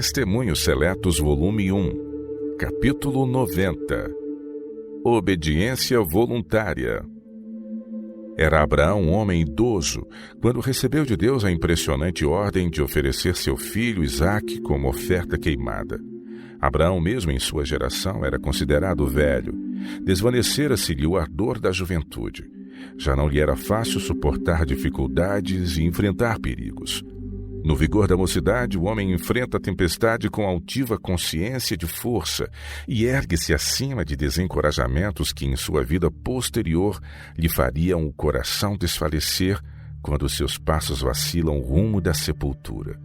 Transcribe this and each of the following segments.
Testemunhos Seletos, volume 1, capítulo 90. Obediência voluntária. Era Abraão um homem idoso, quando recebeu de Deus a impressionante ordem de oferecer seu filho Isaque como oferta queimada. Abraão, mesmo em sua geração, era considerado velho. Desvanecera-se-lhe o ardor da juventude. Já não lhe era fácil suportar dificuldades e enfrentar perigos. No vigor da mocidade, o homem enfrenta a tempestade com altiva consciência de força e ergue-se acima de desencorajamentos que em sua vida posterior lhe fariam o coração desfalecer quando seus passos vacilam rumo da sepultura.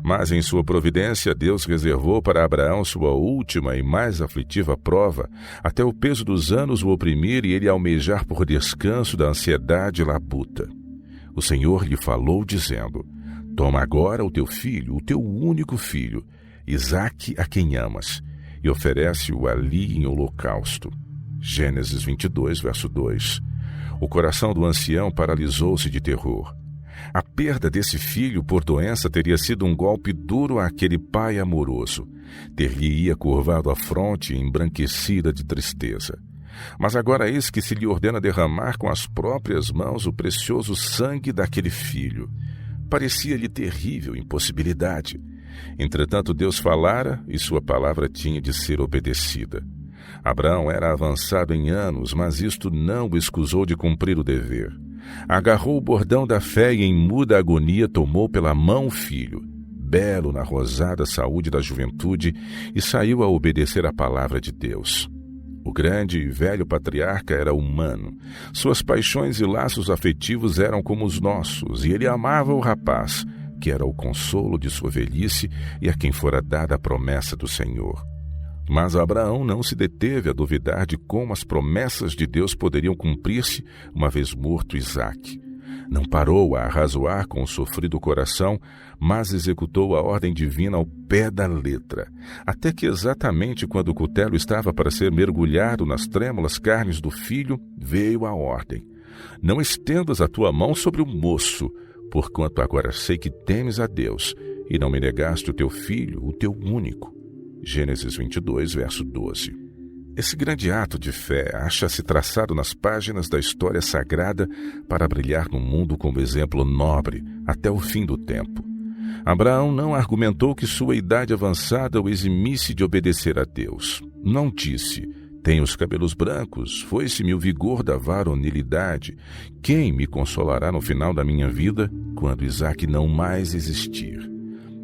Mas em sua providência, Deus reservou para Abraão sua última e mais aflitiva prova, até o peso dos anos o oprimir e ele almejar por descanso da ansiedade labuta. O Senhor lhe falou, dizendo: Toma agora o teu filho, o teu único filho, Isaque, a quem amas, e oferece-o ali em holocausto. Gênesis 22, verso 2. O coração do ancião paralisou-se de terror. A perda desse filho por doença teria sido um golpe duro àquele pai amoroso. Ter-lhe-ia curvado a fronte embranquecida de tristeza. Mas agora eis que se lhe ordena derramar com as próprias mãos o precioso sangue daquele filho. Parecia-lhe terrível impossibilidade. Entretanto, Deus falara e sua palavra tinha de ser obedecida. Abraão era avançado em anos, mas isto não o escusou de cumprir o dever. Agarrou o bordão da fé e em muda agonia tomou pela mão o filho, belo na rosada saúde da juventude, e saiu a obedecer à palavra de Deus. O grande e velho patriarca era humano. Suas paixões e laços afetivos eram como os nossos, e ele amava o rapaz, que era o consolo de sua velhice e a quem fora dada a promessa do Senhor. Mas Abraão não se deteve a duvidar de como as promessas de Deus poderiam cumprir-se uma vez morto Isaque. Não parou a arrazoar com o sofrido coração, mas executou a ordem divina ao pé da letra, até que exatamente quando o cutelo estava para ser mergulhado nas trêmulas carnes do filho, veio a ordem: Não estendas a tua mão sobre o moço, porquanto agora sei que temes a Deus, e não me negaste o teu filho, o teu único. Gênesis 22, verso 12. Esse grande ato de fé acha-se traçado nas páginas da história sagrada para brilhar no mundo como exemplo nobre até o fim do tempo. Abraão não argumentou que sua idade avançada o eximisse de obedecer a Deus. Não disse: Tenho os cabelos brancos, foi-se-me o vigor da varonilidade. Quem me consolará no final da minha vida, quando Isaque não mais existir?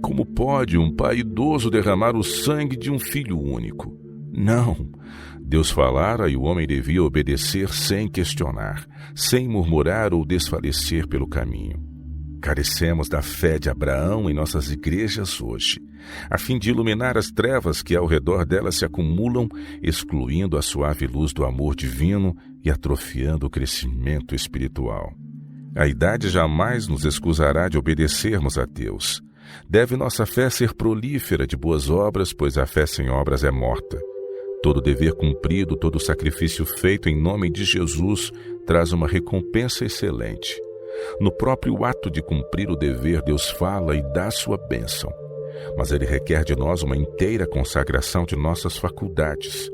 Como pode um pai idoso derramar o sangue de um filho único? Não. Deus falara e o homem devia obedecer sem questionar, sem murmurar ou desfalecer pelo caminho. Carecemos da fé de Abraão em nossas igrejas hoje, a fim de iluminar as trevas que ao redor delas se acumulam, excluindo a suave luz do amor divino e atrofiando o crescimento espiritual. A idade jamais nos excusará de obedecermos a Deus. Deve nossa fé ser prolífera de boas obras, pois a fé sem obras é morta. Todo dever cumprido, todo sacrifício feito em nome de Jesus traz uma recompensa excelente. No próprio ato de cumprir o dever, Deus fala e dá sua bênção. Mas Ele requer de nós uma inteira consagração de nossas faculdades.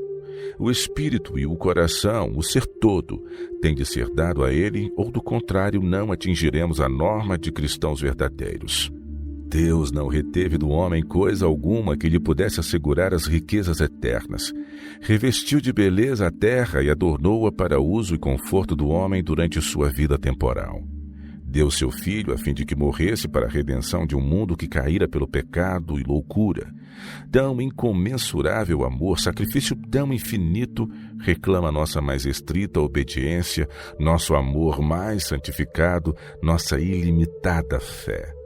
O espírito e o coração, o ser todo, tem de ser dado a Ele, ou do contrário não atingiremos a norma de cristãos verdadeiros. Deus não reteve do homem coisa alguma que lhe pudesse assegurar as riquezas eternas. Revestiu de beleza a terra e adornou-a para uso e conforto do homem durante sua vida temporal. Deu seu Filho a fim de que morresse para a redenção de um mundo que caíra pelo pecado e loucura. Tão incomensurável amor, sacrifício tão infinito, reclama nossa mais estrita obediência, nosso amor mais santificado, nossa ilimitada fé.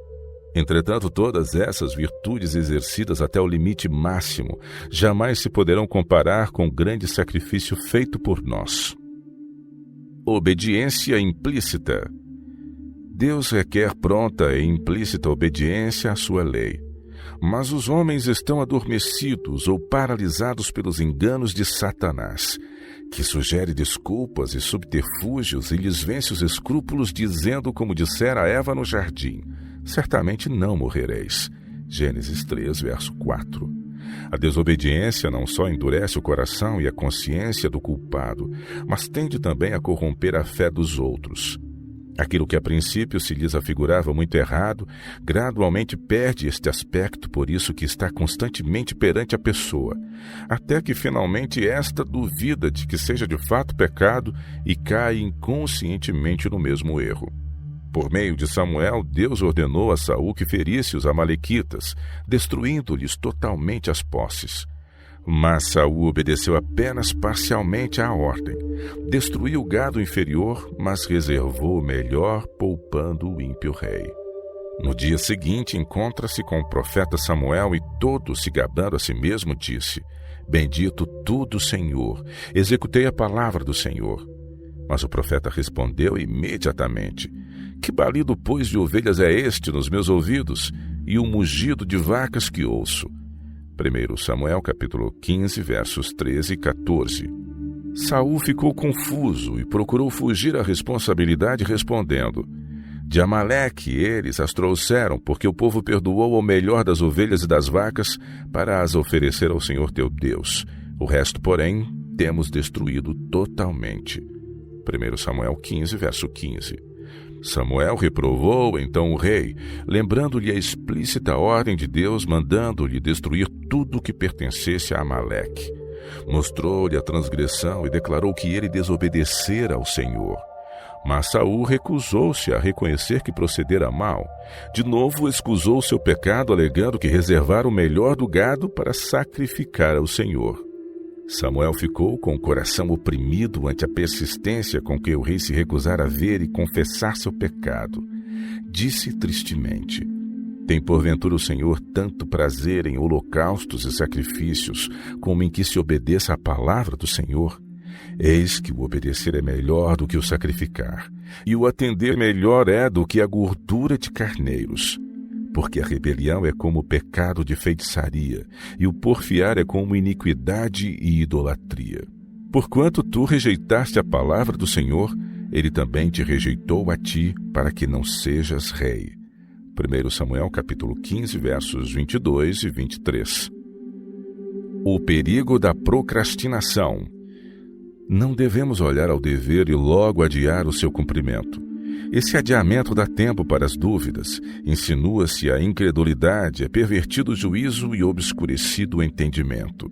Entretanto, todas essas virtudes exercidas até o limite máximo jamais se poderão comparar com o grande sacrifício feito por nós. Obediência implícita. Deus requer pronta e implícita obediência à sua lei. Mas os homens estão adormecidos ou paralisados pelos enganos de Satanás, que sugere desculpas e subterfúgios e lhes vence os escrúpulos, dizendo como dissera Eva no jardim: certamente não morrereis. Gênesis 3, verso 4. A desobediência não só endurece o coração e a consciência do culpado, mas tende também a corromper a fé dos outros. Aquilo que a princípio se lhes afigurava muito errado, gradualmente perde este aspecto, por isso que está constantemente perante a pessoa, até que finalmente esta duvida de que seja de fato pecado e cai inconscientemente no mesmo erro. Por meio de Samuel, Deus ordenou a Saul que ferisse os amalequitas, destruindo-lhes totalmente as posses. Mas Saul obedeceu apenas parcialmente à ordem. Destruiu o gado inferior, mas reservou o melhor, poupando o ímpio rei. No dia seguinte, encontra-se com o profeta Samuel e todo, se gabando a si mesmo, disse: Bendito tu do Senhor, executei a palavra do Senhor. Mas o profeta respondeu imediatamente: Que balido, pois, de ovelhas é este nos meus ouvidos, e o mugido de vacas que ouço? 1 Samuel capítulo 15, versos 13 e 14. Saul ficou confuso e procurou fugir à responsabilidade respondendo: De Amaleque eles as trouxeram, porque o povo perdoou o melhor das ovelhas e das vacas para as oferecer ao Senhor teu Deus. O resto, porém, temos destruído totalmente. 1 Samuel 15, verso 15. Samuel reprovou então o rei, lembrando-lhe a explícita ordem de Deus, mandando-lhe destruir tudo o que pertencesse a Amaleque. Mostrou-lhe a transgressão e declarou que ele desobedecera ao Senhor. Mas Saul recusou-se a reconhecer que procedera mal. De novo excusou seu pecado, alegando que reservara o melhor do gado para sacrificar ao Senhor. Samuel ficou com o coração oprimido ante a persistência com que o rei se recusara a ver e confessar seu pecado. Disse tristemente: Tem porventura o Senhor tanto prazer em holocaustos e sacrifícios, como em que se obedeça à palavra do Senhor? Eis que o obedecer é melhor do que o sacrificar, e o atender melhor é do que a gordura de carneiros. Porque a rebelião é como o pecado de feitiçaria, e o porfiar é como iniquidade e idolatria. Porquanto tu rejeitaste a palavra do Senhor, ele também te rejeitou a ti, para que não sejas rei. 1 Samuel capítulo 15, versos 22 e 23. O perigo da procrastinação. Não devemos olhar ao dever e logo adiar o seu cumprimento. Esse adiamento dá tempo para as dúvidas, insinua-se a incredulidade, é pervertido o juízo e obscurecido o entendimento.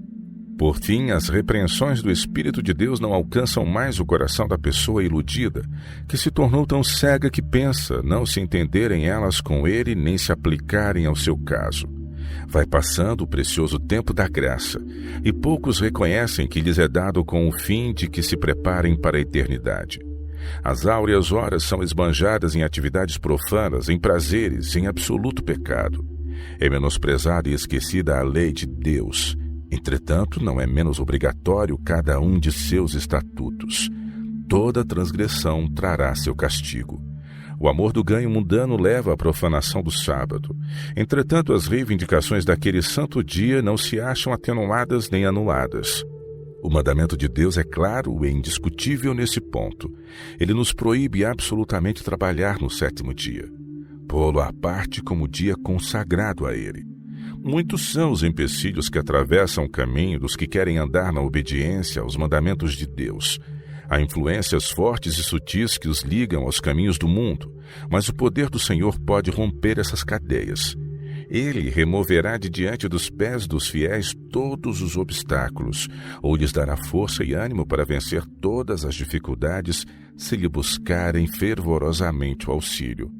Por fim, as repreensões do Espírito de Deus não alcançam mais o coração da pessoa iludida, que se tornou tão cega que pensa não se entenderem elas com ele nem se aplicarem ao seu caso. Vai passando o precioso tempo da graça, e poucos reconhecem que lhes é dado com o fim de que se preparem para a eternidade. As áureas horas são esbanjadas em atividades profanas, em prazeres, em absoluto pecado. É menosprezada e esquecida a lei de Deus. Entretanto, não é menos obrigatório cada um de seus estatutos. Toda transgressão trará seu castigo. O amor do ganho mundano leva à profanação do sábado. Entretanto, as reivindicações daquele santo dia não se acham atenuadas nem anuladas. O mandamento de Deus é claro e indiscutível nesse ponto. Ele nos proíbe absolutamente trabalhar no sétimo dia, pô-lo à parte como dia consagrado a ele. Muitos são os empecilhos que atravessam o caminho dos que querem andar na obediência aos mandamentos de Deus. Há influências fortes e sutis que os ligam aos caminhos do mundo, mas o poder do Senhor pode romper essas cadeias. Ele removerá de diante dos pés dos fiéis todos os obstáculos, ou lhes dará força e ânimo para vencer todas as dificuldades, se lhe buscarem fervorosamente o auxílio.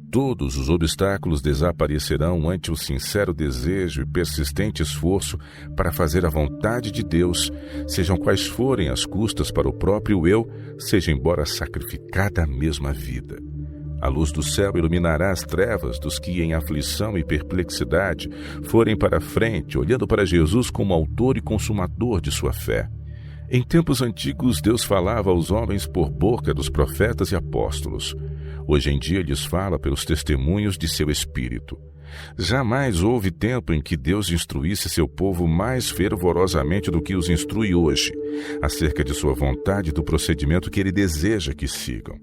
Todos os obstáculos desaparecerão ante o sincero desejo e persistente esforço para fazer a vontade de Deus, sejam quais forem as custas para o próprio eu, seja embora sacrificada a mesma vida. A luz do céu iluminará as trevas dos que, em aflição e perplexidade, forem para a frente, olhando para Jesus como autor e consumador de sua fé. Em tempos antigos, Deus falava aos homens por boca dos profetas e apóstolos. Hoje em dia, lhes fala pelos testemunhos de seu Espírito. Jamais houve tempo em que Deus instruísse seu povo mais fervorosamente do que os instrui hoje, acerca de sua vontade e do procedimento que ele deseja que sigam.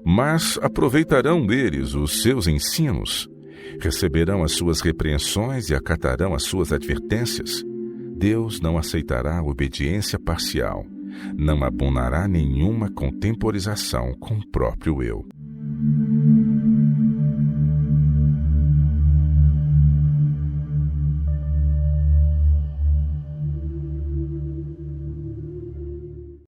Mas aproveitarão deles os seus ensinos? Receberão as suas repreensões e acatarão as suas advertências. Deus não aceitará obediência parcial, não abonará nenhuma contemporização com o próprio eu.